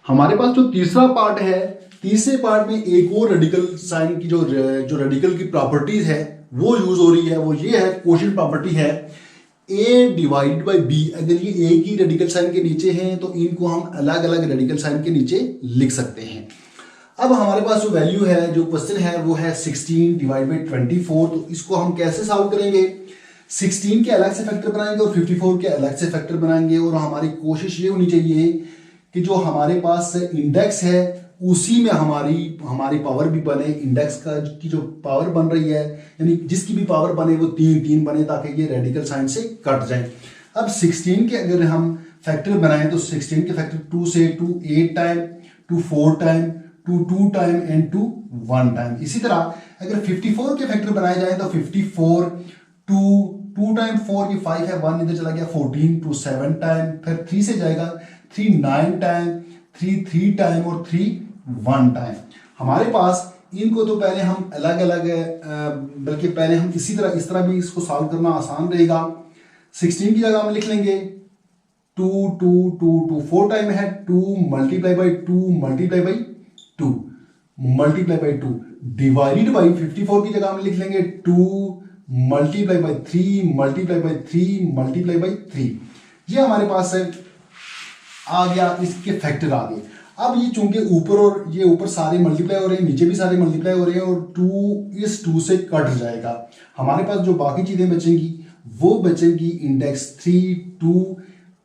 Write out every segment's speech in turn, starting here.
हमारे पास जो तीसरा पार्ट है, तीसरे पार्ट में एक और रेडिकल साइन की जो रेडिकल की प्रॉपर्टीज है वो यूज हो रही है। वो ये है, क्वोशिएंट प्रॉपर्टी है ए डिवाइडेड बाई बी। अगर ये ए की रेडिकल साइन के नीचे हैं तो इनको हम अलग अलग रेडिकल साइन के नीचे लिख सकते हैं। अब हमारे पास जो वैल्यू है, जो क्वेश्चन है वो है 16 डिवाइड बाई 24। तो इसको हम कैसे सॉल्व करेंगे? 16 के अलग से फैक्टर बनाएंगे और 54 के अलग से फैक्टर बनाएंगे। और हमारी कोशिश ये होनी चाहिए कि जो हमारे पास इंडेक्स है उसी में हमारी पावर भी बने। इंडेक्स की जो पावर बन रही है, यानी जिसकी भी पावर बने वो 3 बने, ताकि ये रेडिकल साइन से कट जाए। अब 16 के अगर हम फैक्टर बनाएं तो 16 के फैक्टर 2 से 2 8 time, 2 4 time, 2 2 time and 2 1 time. इसी तरह अगर 54 के फैक्टर बनाए जाए तो 54 2 टाइम 4, ये 5 है, 1 इधर चला गया, 14 2 7 टाइम, फिर 3 से जाएगा 3 9 टाइम, 3 टाइम और 3 1 टाइम। हमारे पास इनको तो पहले हम अलग अलग, बल्कि पहले हम इस तरह भी इसको सॉल्व करना आसान रहेगा। 16 की जगह हम लिख लेंगे 2 2 2 2 4 टाइम है, 2 multiply by 2 multiply by 2 multiply by 2 divided by 54 की जगह हम लिख लेंगे 2 multiply by 3 multiply by 3 multiply by 3। ये हमारे पास है आ गया, इसके फैक्टर आ गए। अब ये चूंकि ऊपर और ये ऊपर सारे मल्टीप्लाई हो रहे हैं, नीचे भी सारे मल्टीप्लाई हो रहे हैं, और 2 इस 2 से कट जाएगा। हमारे पास जो बाकी चीजें बचेंगी वो बचेंगी इंडेक्स 3 2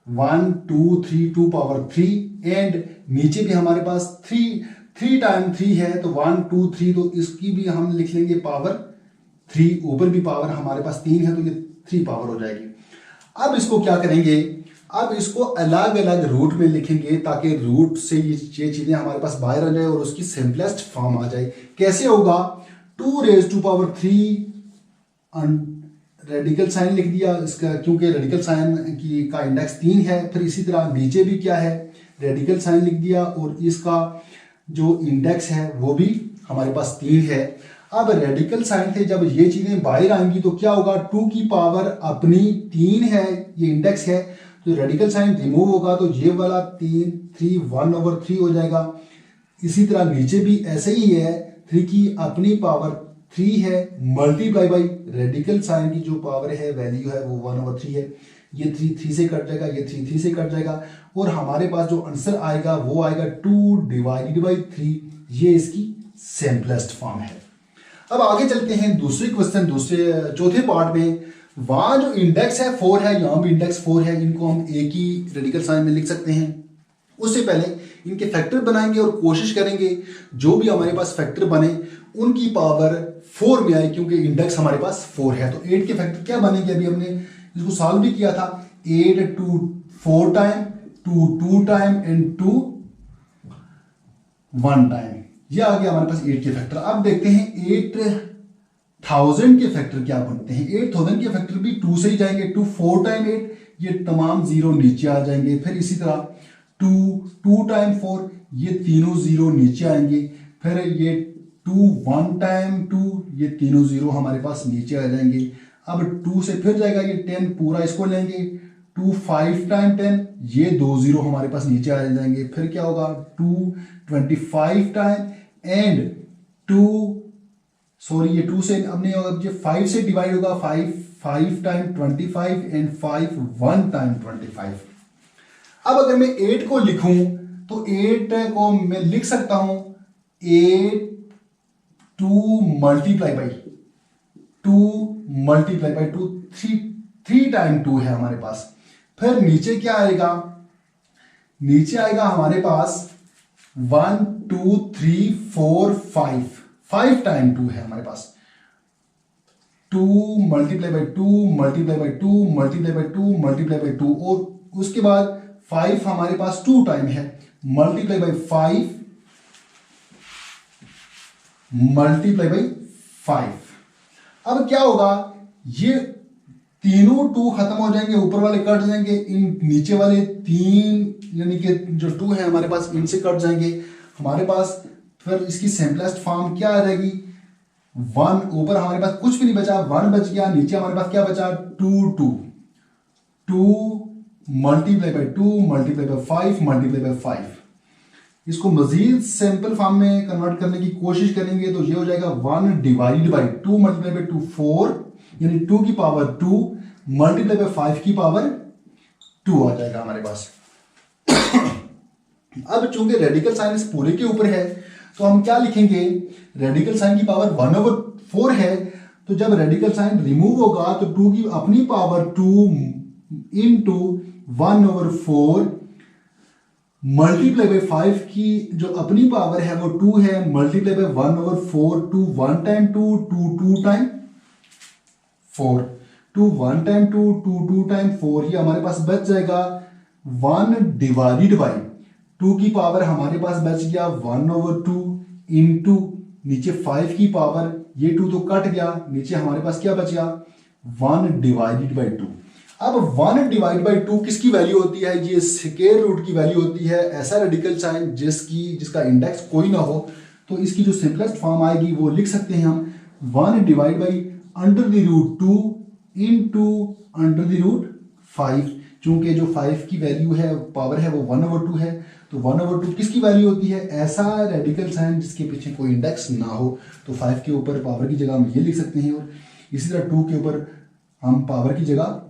1 2 3 2 पावर 3 एंड नीचे भी हमारे पास 3 टाइम 3 है तो 1 2 3, तो इसकी भी हम लिख लेंगे पावर 3। ऊपर भी पावर हमारे पास 3 है तो ये 3 पावर हो जाएगी। अब इसको क्या करेंगे? अब इसको अलग अलग रूट में लिखेंगे ताकि रूट से ये चीजें हमारे पास बाहर आ जाए और उसकी सिंपलेस्ट फॉर्म आ जाए। कैसे होगा? 2 raise to power 3 radical sign लिख दिया इसका, क्योंकि रेडिकल साइन का इंडेक्स 3 है। फिर इसी तरह नीचे भी क्या है, रेडिकल साइन लिख दिया और इसका जो इंडेक्स है वो भी हमारे पास 3 है। अब रेडिकल साइन से जब ये चीजें बाहर आएंगी तो क्या होगा? 2 की पावर अपनी 3 है, ये इंडेक्स है, तो रेडिकल साइन रिमूव होगा तो ये वाला 3 1/3 हो जाएगा। इसी तरह नीचे भी ऐसे ही है, 3 की अपनी पावर 3 है मल्टीप्लाई बाई रेडिकल साइन की जो पावर है, वैल्यू है वो 1/3 है। ये 3 से कट जाएगा, ये 3 से कट जाएगा और हमारे पास जो आंसर आएगा वो आएगा 2 डिवाइडेड बाई 3। ये इसकी सिंपलेस्ट फॉर्म है। अब आगे चलते हैं दूसरे क्वेश्चन, चौथे पार्ट में। वहां जो इंडेक्स है 4 है, यहां भी इंडेक्स 4 है, इनको हम एक ही रेडिकल साइन में लिख सकते हैं। उससे पहले इनके फैक्टर बनाएंगे और कोशिश करेंगे जो भी हमारे पास फैक्टर बने उनकी पावर 4 में आए, क्योंकि इंडेक्स हमारे पास 4 है। तो 8 के फैक्टर क्या बनेंगे? अभी हमने इसको सॉल्व भी किया था। 8 2 4 टाइम, 2 2 टाइम एंड 2 1 टाइम। ये आ गया हमारे पास 8 के फैक्टर। अब देखते हैं 8000 के फैक्टर क्या बनते हैं। 8000 के फैक्टर भी 2 से ही जाएंगे, 2 4 टाइम 8, ये तमाम जीरो नीचे आ जाएंगे। फिर इसी तरह 2 टाइम 4, ये तीनों जीरो नीचे आएंगे। फिर ये 2 1 टाइम 2, ये तीनों जीरो हमारे पास नीचे आ जाएंगे। अब 2 से फिर जाएगा ये 10, पूरा इसको लेंगे। 2 5 टाइम 10, ये 2 जीरो हमारे पास नीचे आ जाएंगे। फिर क्या होगा? 2 25 टाइम एंड 2 से अब नहीं होगा, ये 5 से डिवाइड होगा। 5 टाइम 25 एंड 5 1 टाइम 25। अब अगर मैं 8 को लिखूं तो 8 को मैं लिख सकता हूं 8 2 मल्टीप्लाई बाई 2 3 टाइम 2 है हमारे पास। फिर नीचे क्या आएगा? नीचे आएगा हमारे पास 1 2 3 4 5 टाइम 2 है हमारे पास। 2 multiply by 2 multiply by 2 multiply by 2 multiply by 2 और उसके बाद 5 हमारे पास 2 टाइम है, मल्टीप्लाई बाई 5 मल्टीप्लाई बाई 5। अब क्या होगा? ये तीनों 2 खत्म हो जाएंगे, ऊपर वाले कट जाएंगे, इन नीचे वाले 3 यानी कि जो 2 है हमारे पास इनसे कट जाएंगे हमारे पास। फिर इसकी सिंपलेस्ट फॉर्म क्या आ जाएगी? 1, ऊपर हमारे पास कुछ भी नहीं बचा, 1 बच गया। नीचे हमारे पास क्या बचा? 2 multiply by 2 multiply by 5 multiply by 5। इसको मजीद सिंपल फॉर्म में कन्वर्ट करने की कोशिश करेंगे तो ये हो जाएगा 1 डिवाइड बाई 2 मल्टीप्लाई बाई 2 4, यानी 2 की पावर 2 मल्टीप्लाई बाई 5 की पावर 2 आ जाएगा हमारे पास। अब चूंकि रेडिकल साइन इस पूरे के ऊपर है तो हम क्या लिखेंगे, रेडिकल साइन की पावर 1/4 है, तो जब रेडिकल साइन रिमूव होगा तो 2 की अपनी पावर 2 इंटू 1/4 मल्टीप्लाई बाई 5 की जो अपनी पावर है वो 2 है, multiply by 1/4 to 1 time 2 2 time 4 to 1 time 2 2 time 4, ये हमारे पास बच जाएगा 1 डिवाइडेड बाई 2 की पावर हमारे पास बच गया 1/2 इंटू नीचे 5 की पावर, ये 2 तो कट गया, नीचे हमारे पास क्या बच गया 1 डिवाइडेड बाई 2। अब 1 डिवाइड बाई 2 किसकी वैल्यू होती है, ये स्क्वायर रूट की वैल्यू होती है। ऐसा रेडिकल साइन जिसका इंडेक्स कोई ना हो तो इसकी जो सिंपलेस्ट फॉर्म आएगी वो लिख सकते हैं हम 1 divide by under the root 2 into under the root 5। चूंकि जो 5 की वैल्यू है पावर है वो 1/2 है, तो 1/2 किसकी वैल्यू होती है, ऐसा रेडिकल साइन जिसके पीछे कोई इंडेक्स ना हो। तो 5 के ऊपर पावर की जगह हम ये लिख सकते हैं, और इसी तरह 2 के ऊपर हम पावर की जगह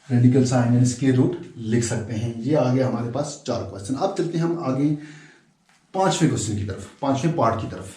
रेडिकल साइन यानी स्क्वायर रूट लिख सकते हैं। ये आ गया हमारे पास 4 क्वेश्चन। अब चलते हैं हम आगे 5वें क्वेश्चन की तरफ, 5वें पार्ट की तरफ।